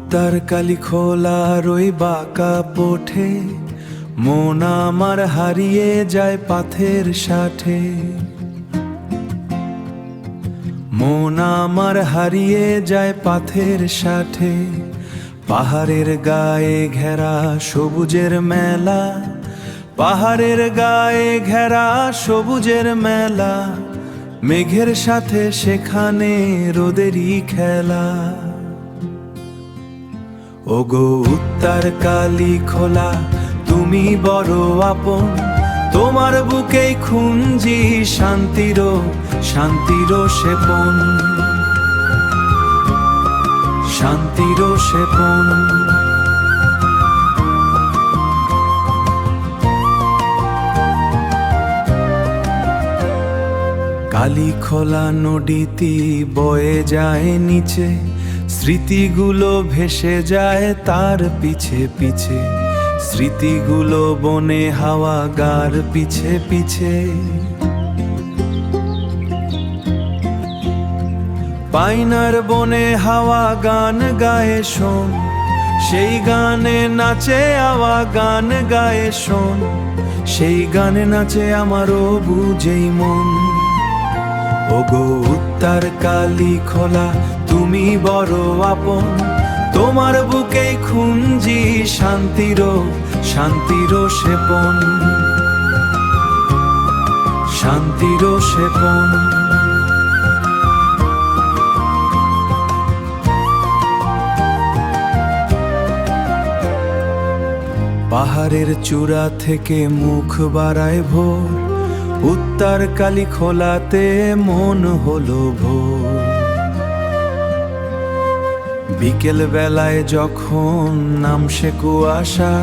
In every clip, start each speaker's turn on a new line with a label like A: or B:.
A: উত্তর কালি খোলার ওই বাঁকা পথে মন আমার হারিয়ে যায় পাথের সাথে। মন আমার হারিয়ে যায় পাথের সাথে। পাহাড়ের গায়ে ঘেরা সবুজের মেলা, পাহাড়ের গায়ে ঘেরা সবুজের মেলা, মেঘের সাথে সেখানে রোদেরই খেলা। ওগো উত্তর কালি খোলা তুমি বড় আপন, তোমার বুকেই খুঁজি শান্তির শান্তির সেপন, শান্তির সেপন। কালি খোলা নদীটি বয়ে যায় নিচে, স্মৃতিগুলো ভেসে যায় তার পিছে পিছে, স্মৃতিগুলো বনে হাওয়া গার পিছে পিছে। পাইনার বনে হাওয়া গান গায়ে শোন, সেই গানে নাচে হাওয়া গান গায়ে শোন, সেই গানে নাচে আমারও বুঝেই মন। ওগো উত্তর কালি খোলা তুমি বড় আপন, তোমার বুকেই খুঁজি শান্তির শান্তির সেপন, শান্তির সেপন। পাহাড়ের চূড়া থেকে মুখ বাড়ায় ভোর, উত্তর কালি খোলাতে মন হলো ভোর। বিকেল বেলায় যখন নামছে কুয়াশা,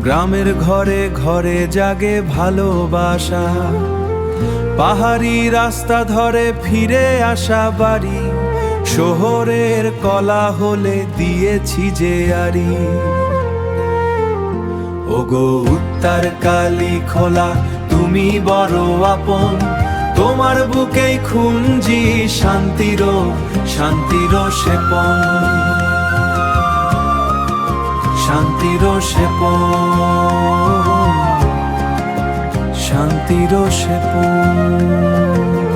A: গ্রামের ঘরে ঘরে জাগে ভালোবাসা। পাহাড়ি রাস্তা ধরে ফিরে আসা বাড়ি, শহরের কলা হলে দিয়েছি যে আরি। ওগো উত্তর কালি খোলা তুমি বড় আপন, তোমার বুকেই খুঁজি শান্তির শান্তির সেপন, শান্তির সেপন, শান্তির সেপন।